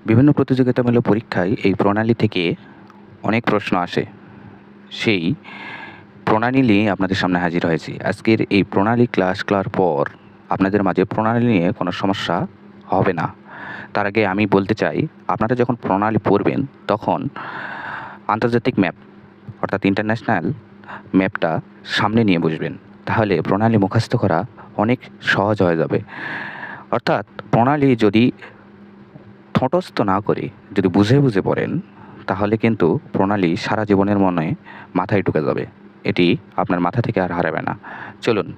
বিভিন্ন প্রতিযোগিতামূলক পরীক্ষায় এই প্রণালী থেকে অনেক প্রশ্ন আসে। সেই প্রণালী নিয়ে আপনাদের সামনে হাজির হয়েছি। আজকের এই প্রণালী ক্লাস করার পর আপনাদের মাঝে প্রণালী নিয়ে কোনো সমস্যা হবে না। তার আগে আমি বলতে চাই, আপনারা যখন প্রণালী পড়বেন তখন আন্তর্জাতিক ম্যাপ অর্থাৎ ইন্টারন্যাশনাল ম্যাপটা সামনে নিয়ে বসবেন। তাহলে প্রণালী মুখস্থ করা অনেক সহজ হয়ে যাবে। অর্থাৎ প্রণালী যদি ঠোঁটস্থ না করে যদি বুঝে বুঝে পড়েন, তাহলে কিন্তু প্রণালী সারা জীবনের মনে মাথায় ঢুকে যাবে। এটি আপনার মাথা থেকে আর হারাবে না। চলুন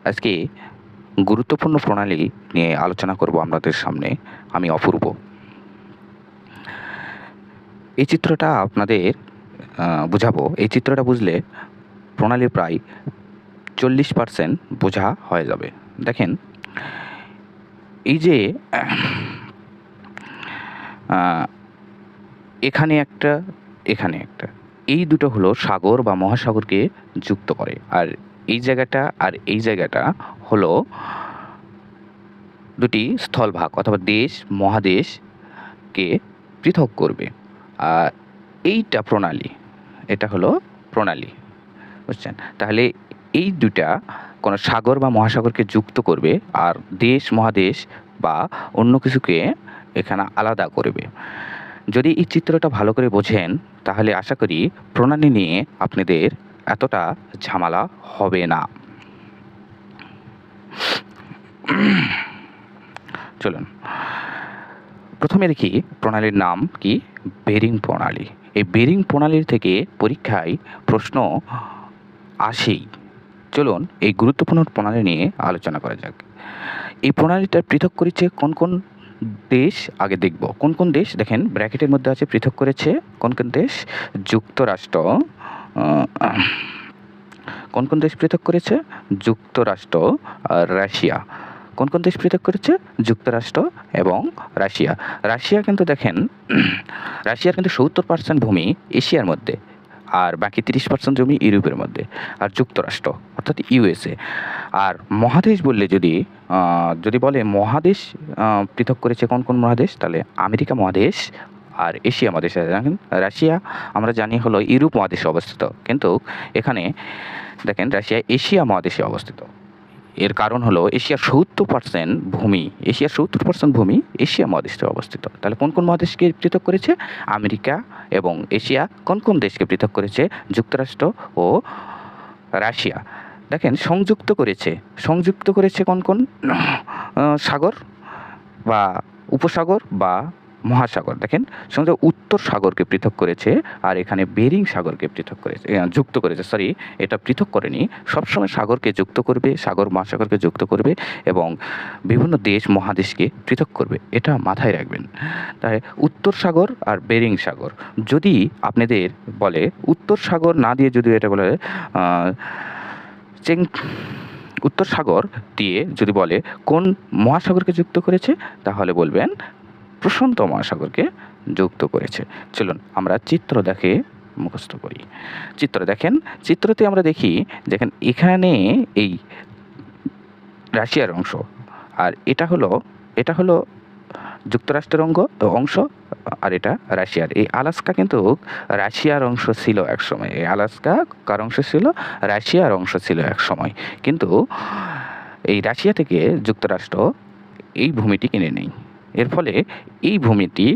আজকে গুরুত্বপূর্ণ প্রণালী নিয়ে আলোচনা করব আপনাদের সামনে। আমি অপূর্ব। এই চিত্রটা আপনাদের বুঝাবো। এই চিত্রটা বুঝলে প্রণালীর প্রায় 40% বোঝা হয়ে যাবে। দেখেন, এই যে এখানে একটা, এখানে একটা, এই দুটো হলো সাগর বা মহাসাগরকে যুক্ত করে। আর এই জায়গাটা আর এই জায়গাটা হলো দুটি স্থলভাগ অথবা দেশ মহাদেশকে পৃথক করবে। আর এইটা প্রণালী, এটা হলো প্রণালী, বুঝছেন? তাহলে এই দুটা কোনো সাগর বা মহাসাগরকে যুক্ত করবে আর দেশ মহাদেশ বা অন্য কিছুকে এখানে আলাদা করবে। যদি এই চিত্রটা ভালো করে বোঝেন তাহলে আশা করি প্রণালী নিয়ে আপনাদের এতটা ঝামেলা হবে না। চলুন প্রথমে দেখি প্রণালীর নাম কি। বেরিং প্রণালী। এই বেরিং প্রণালীর থেকে পরীক্ষায় প্রশ্ন আসেই। চলুন এই গুরুত্বপূর্ণ প্রণালী নিয়ে আলোচনা করা যাক। এই প্রণালীটা পৃথক করেছে কোন কোন দেশ আগে দেখব। কোন কোন দেশ দেখেন ব্র্যাকেটের মধ্যে আছে, পৃথক করেছে কোন কোন দেশ? যুক্তরাষ্ট্র। কোন কোন দেশ পৃথক করেছে? যুক্তরাষ্ট্র আর রাশিয়া। কোন কোন দেশ পৃথক করেছে? যুক্তরাষ্ট্র এবং রাশিয়া। রাশিয়া কিন্তু দেখেন, রাশিয়ার কিন্তু 70% ভূমি এশিয়ার মধ্যে আর বাকি 30% জমি ইউরোপের মধ্যে। আর যুক্তরাষ্ট্র অর্থাৎ ইউএসএ। আর মহাদেশ বললে যদি বলে মহাদেশ পৃথক করেছে কোন কোন মহাদেশ, তাহলে আমেরিকা মহাদেশ আর এশিয়া মহাদেশে। দেখেন রাশিয়া আমরা জানি হলো ইউরোপ মহাদেশে অবস্থিত, কিন্তু এখানে দেখেন রাশিয়া এশিয়া মহাদেশে অবস্থিত। এর কারণ হলো এশিয়ার 70% ভূমি, এশিয়ার 70% ভূমি এশিয়া মহাদেশে অবস্থিত। তাহলে কোন কোন মহাদেশকে পৃথক করেছে? আমেরিকা এবং এশিয়া। কোন কোন দেশকে পৃথক করেছে? যুক্তরাষ্ট্র ও রাশিয়া। দেখেন সংযুক্ত করেছে কোন কোন সাগর বা উপসাগর বা মহাসাগর। দেখেন উত্তর সাগরকে পৃথক করেছে আর এখানে বেরিং সাগরকে পৃথক করেছে, যুক্ত করেছে। সরি, এটা পৃথক করেনি। সবসময় সাগরকে যুক্ত করবে, সাগর মহাসাগরকে যুক্ত করবে এবং বিভিন্ন দেশ মহাদেশকে পৃথক করবে। এটা মাথায় রাখবেন। তাই উত্তর সাগর আর বেরিং সাগর। যদি আপনাদের বলে উত্তর সাগর না দিয়ে যদি এটা বলে উত্তর সাগর দিয়ে যদি বলে কোন মহাসাগরকে যুক্ত করেছে, তাহলে বলবেন প্রশান্ত মহাসাগরকে যুক্ত করেছে। চলুন আমরা চিত্র দেখে মুখস্থ করি। চিত্র দেখেন, চিত্রতে আমরা দেখি দেখেন এখানে এই রাশিয়ার অংশ আর এটা হলো যুক্তরাষ্ট্রের অংশ আর এটা রাশিয়ার। এই আলাস্কা কিন্তু রাশিয়ার অংশ ছিল এক সময়। এই আলাস্কা কার অংশ ছিল? রাশিয়ার অংশ ছিল এক সময়। কিন্তু এই রাশিয়া থেকে যুক্তরাষ্ট্র এই ভূমিটি কিনে নেয়। এর ফলে এই ভূমিটি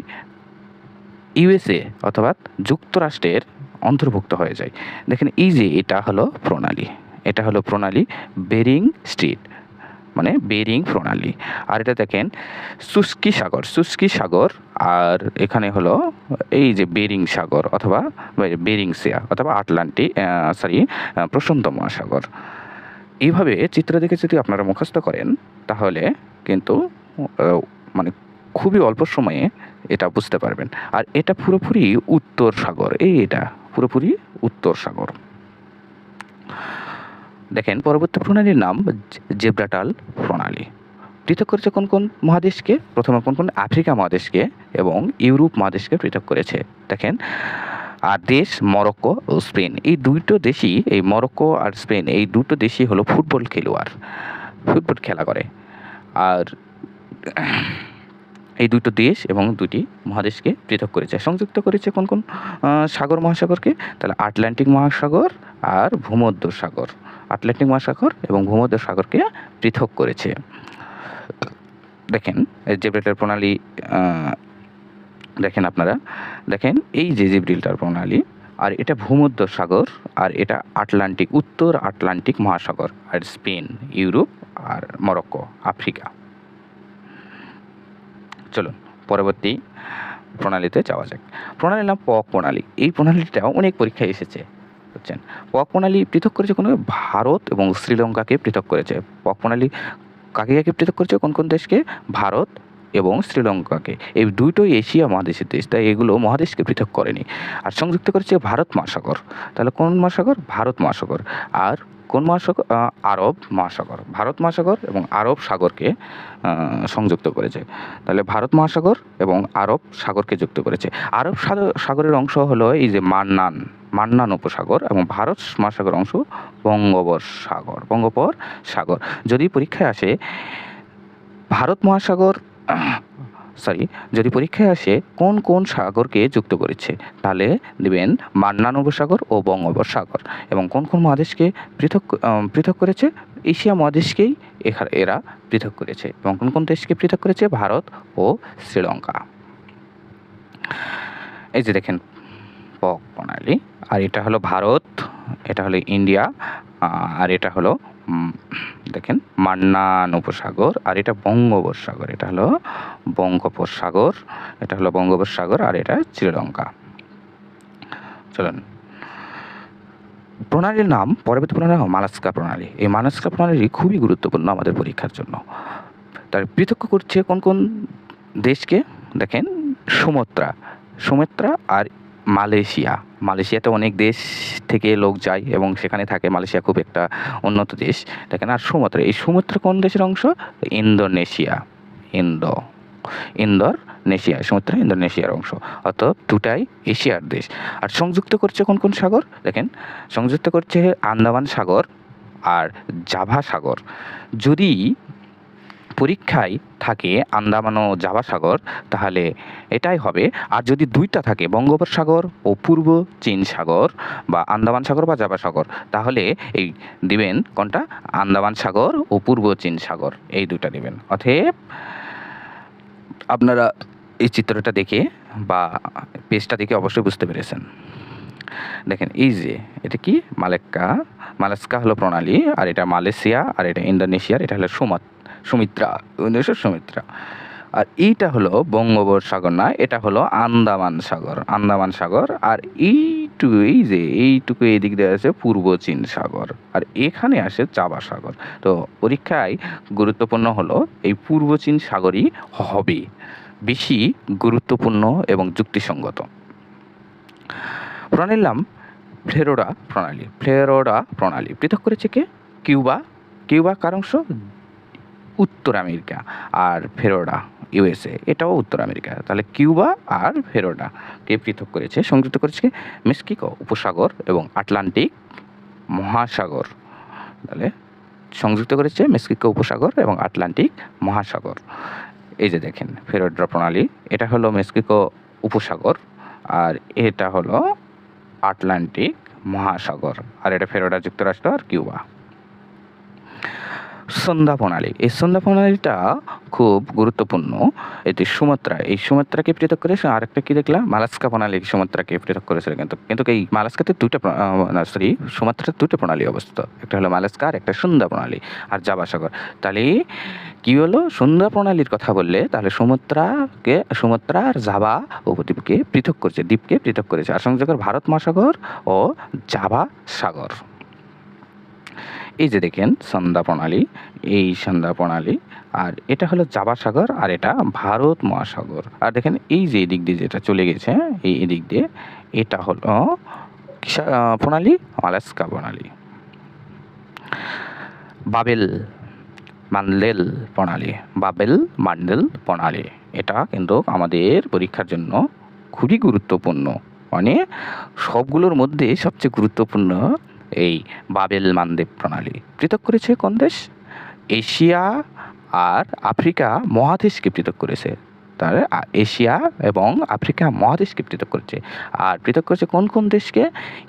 ইউএসএ অথবা যুক্তরাষ্ট্রের অন্তর্ভুক্ত হয়ে যায়। দেখেন এই যে এটা হলো প্রণালী বেরিং স্ট্রেইট, মানে বেরিং প্রণালী। আর এটা দেখেন শুষ্কি সাগর আর এখানে হলো এই যে বেরিং সাগর অথবা বেরিং সিয়া অথবা প্রশান্ত মহাসাগর। এইভাবে চিত্র দেখে যদি আপনারা মুখস্থ করেন তাহলে কিন্তু মানে খুবই অল্প সময়ে এটা বুঝতে পারবেন। আর এটা পুরোপুরি উত্তর সাগর, এটা পুরোপুরি উত্তর সাগর। দেখেন পরবর্তী প্রণালীর নাম জিব্রাল্টার প্রণালী। পৃথক করেছে কোন কোন মহাদেশকে? প্রথমে কোন কোন? আফ্রিকা মহাদেশকে এবং ইউরোপ মহাদেশকে পৃথক করেছে। দেখেন আর দেশ মরক্কো ও স্পেন। এই দুটো দেশই, এই মরক্কো আর স্পেন, এই দুটো দেশই হলো ফুটবল খেলা করে। আর এই দুটো দেশ এবং দুটি মহাদেশকে পৃথক করেছে। সংযুক্ত করেছে কোন কোন সাগর মহাসাগরকে? তাহলে আটলান্টিক মহাসাগর আর ভূমধ্য সাগর। আটলান্টিক মহাসাগর এবং ভূমধ্য সাগরকে পৃথক করেছে। দেখেন জিব্রাল্টার প্রণালী, দেখেন আপনারা দেখেন এই যে জিব্রাল্টার প্রণালী, আর এটা ভূমধ্য সাগর, আর এটা আটলান্টিক, উত্তর আটলান্টিক মহাসাগর, আর স্পেন, ইউরোপ, আর মরক্কো, আফ্রিকা। চলুন পরবর্তী প্রণালীতে যাওয়া যাক। প্রণালীর নাম পক প্রণালী। এই প্রণালীটা অনেক পরীক্ষায় এসেছে, বুঝছেন। পক প্রণালী পৃথক করেছে কোনো? ভারত এবং শ্রীলঙ্কাকে পৃথক করেছে। পক প্রণালী কাকে কাকে পৃথক করেছে? কোন কোন দেশকে? ভারত এবং শ্রীলঙ্কাকে। এই দুটোই এশিয়া মহাদেশের দেশ, তাই এগুলো মহাদেশকে পৃথক করেনি। আর সংযুক্ত করেছে ভারত মহাসাগর। তাহলে কোন মহাসাগর? ভারত মহাসাগর। আর কোন মহাসাগর? আরব মহাসাগর। ভারত মহাসাগর এবং আরব সাগরকে সংযুক্ত করেছে। তাহলে ভারত মহাসাগর এবং আরব সাগরকে যুক্ত করেছে। আরব সাগরের অংশ হলো এই যে মান্নান উপসাগর, এবং ভারত মহাসাগর অংশ বঙ্গোপসাগর। যদি পরীক্ষায় আসে ভারত মহাসাগর, যদি পরীক্ষায় আসে কোন কোন সাগরকে যুক্ত করেছে, তাহলে দিবেন মান্নান উপসাগর ও বঙ্গোপসাগর। এবং কোন কোন মহাদেশকে পৃথক করেছে? এশিয়া মহাদেশকেই এরা পৃথক করেছে। এবং কোন কোন দেশকে পৃথক করেছে? ভারত ও শ্রীলঙ্কা। এই যে দেখেন পক প্রণালী, আর এটা হলো ভারত, এটা হলো ইন্ডিয়া, আর এটা হলো দেখেন মান্নান উপসাগর, আর এটা বঙ্গোপসাগর, এটা হলো বঙ্গোপসাগর, আর এটা শ্রীলঙ্কা। চলুন প্রণালীর নাম, পরবর্তী প্রণালী মালাস্কা প্রণালী। এই মালাস্কা প্রণালী খুবই গুরুত্বপূর্ণ আমাদের পরীক্ষার জন্য। তার পৃথক করছে কোন কোন দেশকে? দেখেন সুমাত্রা আর মালয়েশিয়াতে অনেক দেশ থেকে লোক যায় এবং সেখানে থাকে। মালয়েশিয়া খুব একটা উন্নত দেশ। দেখেন আর সুমাত্রা, এই সুমাত্রা কোন দেশের অংশ? ইন্দোনেশিয়ার অংশ। অর্থাৎ দুটাই এশিয়ার দেশ। আর সংযুক্ত করছে কোন কোন সাগর? দেখেন সংযুক্ত করছে আন্দামান সাগর আর জাভা সাগর। যদি পরীক্ষায় থাকে আন্দামান ও জাভা সাগর, তাহলে এটাই হবে। আর যদি দুইটা থাকে বঙ্গোপসাগর ও পূর্ব চীন সাগর, বা আন্দামান সাগর বা জাভা সাগর, তাহলে এই দিবেন কোনটা? আন্দামান সাগর ও পূর্ব চীন সাগর, এই দুটা দিবেন। অতএব আপনারা এই চিত্রটা দেখে বা পেজটা দেখে অবশ্যই বুঝতে পেরেছেন। দেখেন এই যে এটা কি? মালাস্কা হলো প্রণালী, আর এটা মালয়েশিয়া, আর এটা ইন্দোনেশিয়ার, এটা হলো সুমিত্রা। আর এইটা হলো বঙ্গোপসাগর না, এটা হলো আন্দামান সাগর। আর এইটুকু এদিক দিয়ে আছে পূর্ব চীন সাগর, আর এখানে আসে জাভা সাগর। তো পরীক্ষায় গুরুত্বপূর্ণ হলো এই পূর্ব চীন সাগরই হবে বেশি গুরুত্বপূর্ণ এবং যুক্তিসঙ্গত। প্রণালীর নাম ফ্লোরিডা প্রণালী। পৃথক করেছে কে? কিউবা কার অংশ? উত্তর আমেরিকা। আর ফ্লোরিডা ইউএসএ, এটাও উত্তর আমেরিকা। তাহলে কিউবা আর ফ্লোরিডাকে পৃথক করেছে, সংযুক্ত করেছে মেক্সিকো উপসাগর এবং আটলান্টিক মহাসাগর। তাহলে সংযুক্ত করেছে মেক্সিকো উপসাগর এবং আটলান্টিক মহাসাগর। এই যে দেখেন ফ্লোরিডা প্রণালী, এটা হলো মেক্সিকো উপসাগর, আর এটা হলো আটলান্টিক মহাসাগর, আর এটা ফ্লোরিডা যুক্তরাষ্ট্র আর কিউবা। সন্ধ্যা প্রণালী, এই সন্ধ্যা প্রণালীটা খুব গুরুত্বপূর্ণ। এটি সুমাত্রাকে পৃথক করেছে। আরেকটা কি দেখলাম? মালাস্কা প্রণালী সুমাত্রাকে পৃথক করেছিল। কিন্তু এই মালাস্কাতে সুমাত্রার দুটো প্রণালী অবস্থিত, একটা হলো মালাস্কা আর একটা সন্ধ্যা প্রণালী আর জাভা সাগর। তাহলে কি হলো? সন্ধ্যা প্রণালীর কথা বললে তাহলে সুমাত্রা আর জাভা উপদ্বীপকে পৃথক করেছে, দ্বীপকে পৃথক করেছে। আর সংযোগ ভারত মহাসাগর ও জাভা সাগর। এই যে দেখেন সন্ধ্যা প্রণালী, আর এটা হলো জাভা সাগর, আর এটা ভারত মহাসাগর। আর দেখেন এই যে এদিক দিয়ে যেটা চলে গেছে, এই এদিক দিয়ে, এটা হলো প্রণালী মালাস্কা প্রণালী। বাবেল মান্ডেল প্রণালী, এটা কিন্তু আমাদের পরীক্ষার জন্য খুবই গুরুত্বপূর্ণ। মানে সবগুলোর মধ্যে সবচেয়ে গুরুত্বপূর্ণ এই বাবেল মান্ডেল প্রণালী। পৃথক করেছে কোন দেশ? এশিয়া আর আফ্রিকা মহাদেশকে পৃথক করেছে। তার এশিয়া এবং আফ্রিকা মহাদেশকে পৃথক করেছে। আর পৃথক করেছে কোন কোন দেশকে?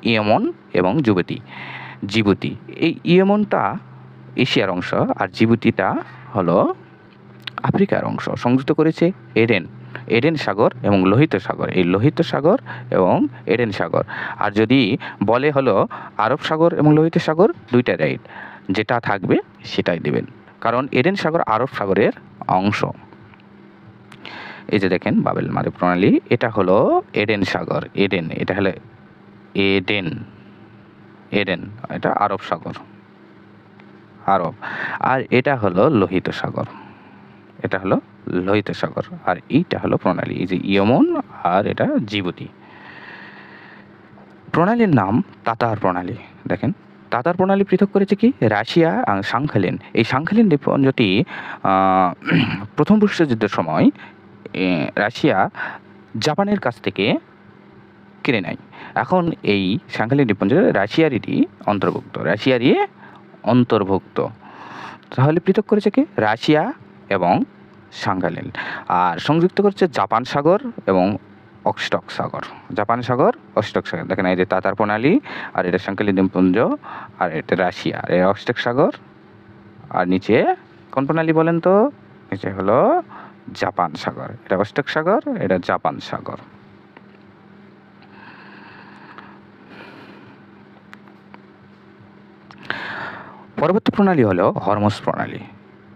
ইয়েমন এবং জিবুতি। এই ইয়েমনটা এশিয়ার অংশ আর জিবুতিটা হলো আফ্রিকার অংশ। সংযুক্ত করেছে এডেন সাগর এবং লোহিত সাগর। এই লোহিত সাগর এবং এডেন সাগর। আর যদি বলে হলো আরব সাগর এবং লোহিত সাগর, দুইটা রাইট, যেটা থাকবে সেটাই দেবেন, কারণ এডেন সাগর আরব সাগরের অংশ। এই যে দেখেন বাবেল মালভূমি প্রণালী, এটা হলো এডেন সাগর, এটা হলো এডেন, এটা আরব সাগর, আর এটা হলো লোহিত সাগর, আর এইটা হলো প্রণালী, এই যে ইয়েমন আর এটা জিবুতি। প্রণালীর নাম তাতার প্রণালী। দেখেন তাতার প্রণালী পৃথক করেছে কি? রাশিয়া সাংখালিন। এই সাংখালিন দ্বীপপুঞ্জটি প্রথম বিশ্বযুদ্ধের সময় রাশিয়া জাপানের কাছ থেকে কিনে নেয়। এখন এই সাংখালিন দ্বীপপুঞ্জ রাশিয়ারই অন্তর্ভুক্ত। তাহলে পৃথক করেছে কি? রাশিয়া এবং সাংখালিন। আর সংযুক্ত করেছে জাপান সাগর এবং অক্সটক সাগর। দেখেন এই যে তাতার প্রণালী, আর এটা সাংখালিন দ্বীপপুঞ্জ, আর এটা রাশিয়া, আর এই অক্সটক সাগর, আর নিচে কোন প্রণালী বলেন তো? নিচে হলো জাপান সাগর, এটা অক্সটক সাগর, এটা জাপান সাগর। পরবর্তী প্রণালী হলো হরমুজ প্রণালী।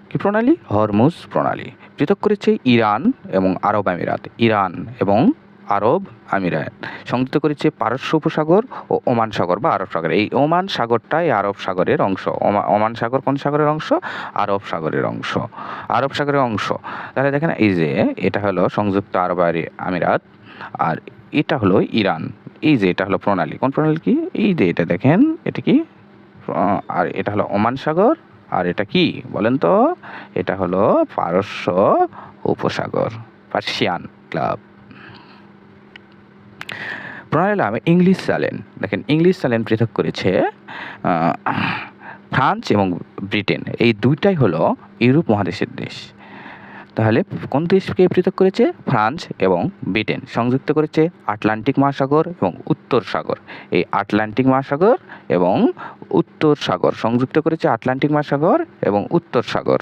কি প্রণালী? হরমুজ প্রণালী। পৃথক করেছে ইরান এবং আরব আমিরাত। সংযুক্ত করেছে পারস্য উপসাগর ও ওমান সাগর বা আরব সাগর। এই ওমান সাগরটাই আরব সাগরের অংশ। ওমান সাগর কোন সাগরের অংশ? আরব সাগরের অংশ। তাহলে দেখেন এই যে এটা হলো সংযুক্ত আরব আমিরাত, আর এটা হলো ইরান। এই যে এটা হলো প্রণালী। কোন প্রণালী? কি? এই যে এটা দেখেন, এটা কি? আর এটা হলো ওমান সাগর, আর এটা কি বলেন তো? এটা হলো পারস্য উপসাগর, পার্সিয়ান ক্লাব। প্রণালীর নাম ইংলিশ চ্যানেল। দেখেন ইংলিশ চ্যানেল পৃথক করেছে ফ্রান্স এবং ব্রিটেন। এই দুইটাই হলো ইউরোপ মহাদেশের দেশ। তাহলে কোন দেশকে পৃথক করেছে? ফ্রান্স এবং ব্রিটেন। সংযুক্ত করেছে আটলান্টিক মহাসাগর এবং উত্তর সাগর। এই আটলান্টিক মহাসাগর এবং উত্তর সাগর সংযুক্ত করেছে আটলান্টিক মহাসাগর এবং উত্তর সাগর।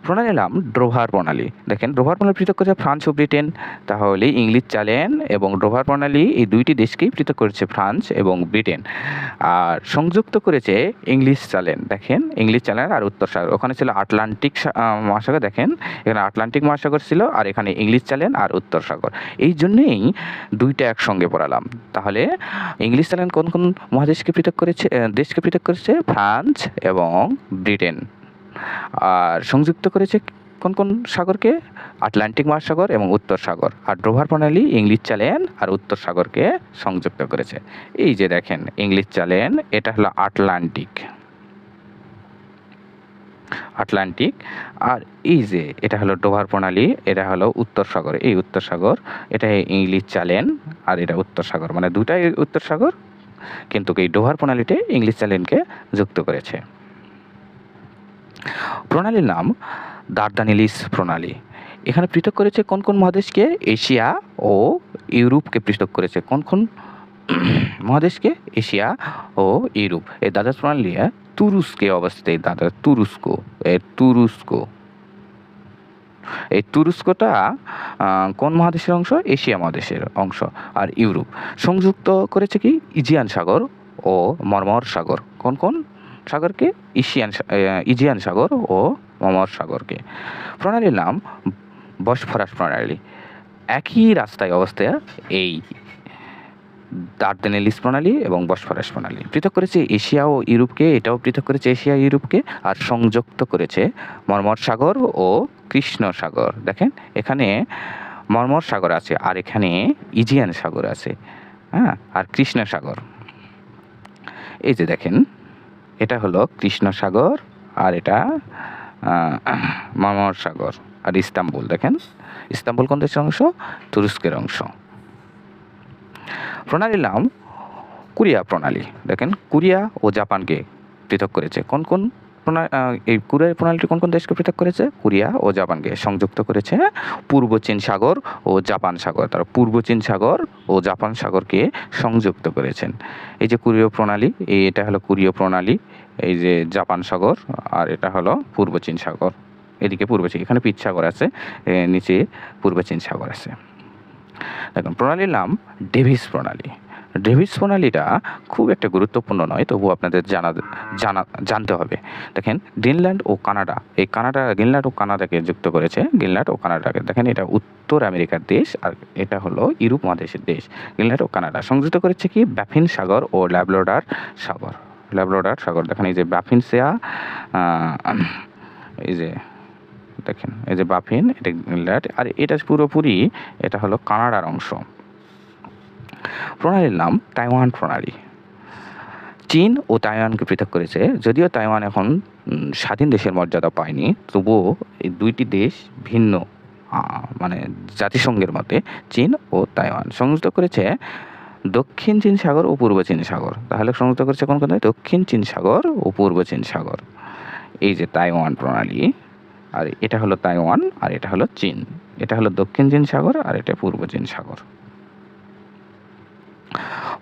প্রণালীর নাম ডোভার প্রণালী। দেখেন ডোভার প্রণালী পৃথক করেছে ফ্রান্স ও ব্রিটেন। তাহলে ইংলিশ চ্যানেল এবং ডোভার প্রণালী এই দুইটি দেশকেই পৃথক করেছে ফ্রান্স এবং ব্রিটেন। আর সংযুক্ত করেছে ইংলিশ চ্যানেল। দেখেন ইংলিশ চ্যানেল আর উত্তর সাগর, ওখানে ছিল আটলান্টিক মহাসাগর, দেখেন এখানে আটলান্টিক মহাসাগর ছিল, আর এখানে ইংলিশ চ্যানেল আর উত্তর সাগর। এই জন্যেই দুইটা একসঙ্গে পড়ালাম। তাহলে ইংলিশ চ্যানেল কোন কোন দেশকে পৃথক করেছে? ফ্রান্স এবং ব্রিটেন। আর সংযুক্ত করেছে কোন কোন সাগরকে? আটলান্টিক মহাসাগর এবং উত্তর সাগর। আর ডোভার প্রণালী ইংলিশ চ্যানেল আর উত্তর সাগরকে সংযুক্ত করেছে। এই যে দেখেন ইংলিশ চ্যানেল, এটা হলো আটলান্টিক, আর এই যে এটা হলো ডোভার প্রণালী, এটা হলো উত্তর সাগর। এই উত্তর সাগর, এটা ইংলিশ চ্যানেল আর এটা উত্তর সাগর, মানে দুটাই উত্তর সাগর, কিন্তু এই ডোভার প্রণালীতে ইংলিশ চ্যানেলকে যুক্ত করেছে। প্রণালীর নাম দার্দানেলিস প্রণালী। এখানে পৃথক করেছে কোন কোন মহাদেশকে? এশিয়া ও ইউরোপকে পৃথক করেছে। কোন কোন মহাদেশকে? এশিয়া ও ইউরোপ। এই দার্দানেলিস প্রণালী তুরস্কে অবস্থিত। এই তুরস্কটা কোন মহাদেশের অংশ? এশিয়া মহাদেশের অংশ। আর ইউরোপ সংযুক্ত করেছে কি? ইজিয়ান সাগর ও মর্মর সাগর। কোন কোন সাগরকে? ইজিয়ান সাগর ও মর্মর সাগরকে। প্রণালীর নাম বসফরাস প্রণালী। একই রাস্তায় অবস্থায় এই দার্দানেলিস প্রণালী এবং বসফরাস প্রণালী। পৃথক করেছে এশিয়া ও ইউরোপকে, এটাও পৃথক করেছে এশিয়া ইউরোপকে, আর সংযুক্ত করেছে মর্মর সাগর ও কৃষ্ণ সাগর। দেখেন এখানে মর্মর সাগর আছে, আর এখানে ইজিয়ান সাগর আছে, হ্যাঁ, আর কৃষ্ণ সাগর। এই যে দেখেন এটা হলো কৃষ্ণ সাগর, আর এটা মর্মর সাগর। আর ইস্তাম্বুল, দেখেন ইস্তাম্বুল কোন দেশের অংশ? তুরস্কের অংশ। প্রণালীর নাম কোরিয়া প্রণালী। দেখেন কোরিয়া ও জাপানকে পৃথক করেছে। কোন কোন এই কুরিয়ার প্রণালীটি কোন কোন দেশকে পৃথক করেছে? কোরিয়া ও জাপানকে সংযুক্ত করেছে। পূর্ব চীন সাগর ও জাপান সাগর, তারা পূর্ব চীন সাগর ও জাপান সাগরকে সংযুক্ত করেছেন। এই যে কুরীয় প্রণালী, এটা হলো কুরীয় প্রণালী, এই যে জাপান সাগর, আর এটা হলো পূর্ব চীন সাগর। এদিকে পূর্ব চীন, এখানে পিচ সাগর আছে, নিচে পূর্ব চীন সাগর আছে। দেখুন, প্রণালীর নাম ডেভিস প্রণালী। ডেভিস প্রণালীটা খুব একটা গুরুত্বপূর্ণ নয়, তবুও আপনাদের জানতে হবে। দেখেন, গ্রিনল্যান্ড ও কানাডা, এই গ্রিনল্যান্ড ও কানাডাকে যুক্ত করেছে। গ্রিনল্যান্ড ও কানাডাকে, দেখেন এটা উত্তর আমেরিকার দেশ আর এটা হলো ইউরোপ মহাদেশের দেশ। গ্রিনল্যান্ড ও কানাডা সংযুক্ত করেছে কি? ব্যাফিন সাগর ও ল্যাব্রাডর সাগর। ল্যাব্রাডর সাগর, দেখেন এই যে বাফিন এই যে দেখেন, এই যে বাফিন, এটা গ্রিনল্যান্ড, আর এটা পুরোপুরি এটা হলো কানাডার অংশ। প্রণালীর নাম তাইওয়ান প্রণালী। চীন ও তাইওয়ানকে পৃথক করেছে। যদিও তাইওয়ান এখন স্বাধীন দেশের মর্যাদা পায়নি, তবুও এই দুইটি দেশ ভিন্ন, মানে জাতিসংঘের মতে চীন ও তাইওয়ান সংযুক্ত করেছে দক্ষিণ চীন সাগর ও পূর্ব চীন সাগর। তাহলে সংযুক্ত করেছে কোন কোন? দক্ষিণ চীন সাগর ও পূর্ব চীন সাগর। এই যে তাইওয়ান প্রণালী, আর এটা হলো তাইওয়ান, আর এটা হলো চীন। এটা হলো দক্ষিণ চীন সাগর, আর এটা পূর্ব চীন সাগর।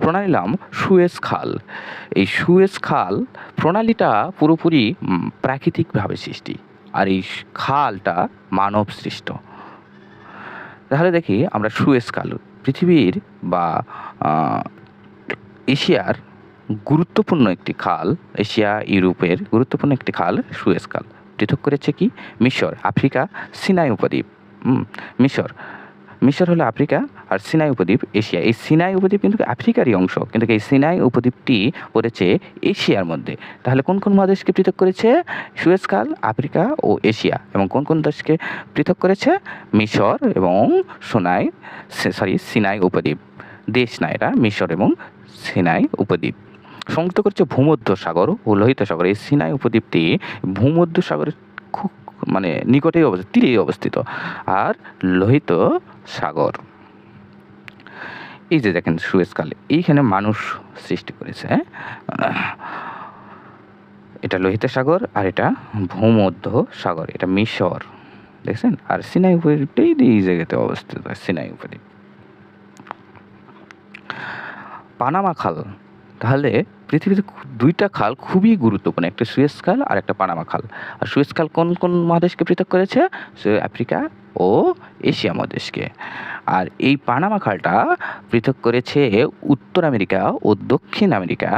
প্রণালীর নাম সুয়েজ খাল। এই সুয়েজ খাল প্রণালীটা পুরোপুরি প্রাকৃতিকভাবে সৃষ্টি, আর এই খালটা মানব সৃষ্ট। তাহলে দেখি আমরা সুয়েজ খাল, পৃথিবীর বা এশিয়ার গুরুত্বপূর্ণ একটি খাল, এশিয়া ইউরোপের গুরুত্বপূর্ণ একটি খাল সুয়েজ খাল। পৃথক করেছে কি? মিশর, আফ্রিকা, সিনাই উপদ্বীপ। মিশর হলো আফ্রিকা, আর সিনাই উপদ্বীপ এশিয়া। এই সিনাই উপদ্বীপ কিন্তু আফ্রিকারই অংশ, কিন্তু এই সিনাই উপদ্বীপটি পড়েছে এশিয়ার মধ্যে। তাহলে কোন কোন মহাদেশকে পৃথক করেছে? সুয়েজ খাল, আফ্রিকা ও এশিয়া। এবং কোন কোন দেশকে পৃথক করেছে? মিশর এবং সিনাই উপদ্বীপ। দেশ না এটা, মিশর এবং সিনাই উপদ্বীপ। সংযুক্ত করেছে ভূমধ্য সাগর ও লোহিত সাগর। এই সিনাই উপদ্বীপটি ভূমধ্য সাগরের খুব নিকটেই অবস্থিত, তীরেই অবস্থিত। আর লোহিত সাগর, এই যে দেখেন সুয়েজ খাল, এইখানে মানুষ সৃষ্টি করেছে। এটা লোহিত সাগর, আর এটা ভূমধ্য সাগর, এটা মিশর, দেখছেন। আর সিনাই উপদ্বীপটা এই জায়গাতে অবস্থিত, সিনাই উপদ্বীপ। পানামা খাল, তাহলে পৃথিবীতে দুইটা খাল খুবই গুরুত্বপূর্ণ, একটা সুয়েজ খাল আর একটা পানামা খাল। আর সুয়েজ খাল কোন কোন মহাদেশকে পৃথক করেছে? আফ্রিকা ও এশিয়া মহাদেশকে। আর এই পানামা খালটা পৃথক করেছে উত্তর আমেরিকা ও দক্ষিণ আমেরিকা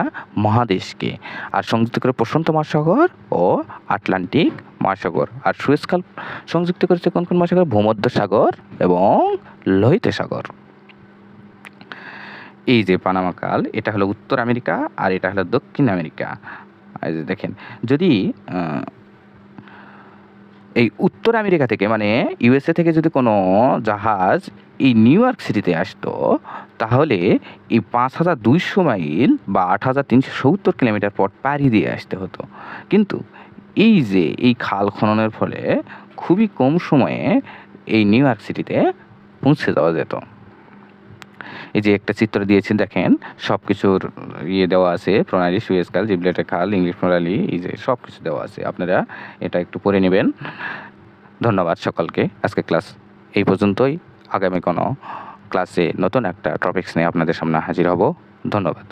মহাদেশকে, আর সংযুক্ত করে প্রশান্ত মহাসাগর ও আটলান্টিক মহাসাগর। আর সুয়েজ খাল সংযুক্ত করেছে কোন কোন মহাসাগর? ভূমধ্য সাগর এবং লোহিত সাগর। এই যে পানামা খাল, এটা হলো উত্তর আমেরিকা আর এটা হলো দক্ষিণ আমেরিকা। এই যে দেখেন, যদি এই উত্তর আমেরিকা থেকে, মানে ইউএসএ থেকে যদি কোনো জাহাজ এই নিউ ইয়র্ক সিটিতে আসতো, তাহলে এই 5200 মাইল বা 8370 কিলোমিটার পথ পাড়ি দিয়ে আসতে হতো। কিন্তু এই যে এই খাল খননের ফলে খুবই কম সময়ে এই নিউ ইয়র্ক সিটিতে পৌঁছে যাওয়া যেত। এই যে একটা চিত্র দিয়েছি, দেখেন সব কিছুর দেওয়া আছে, প্রণালী, সুয়েজ খাল, জিবরাল্টার খাল, ইংলিশ প্রণালী, এই যে সব কিছু দেওয়া আছে। আপনারা এটা একটু পড়ে নেবেন। ধন্যবাদ সকলকে। আজকে ক্লাস এই পর্যন্তই। আগামী কোনো ক্লাসে নতুন একটা টপিকস নিয়ে আপনাদের সামনে হাজির হব। ধন্যবাদ।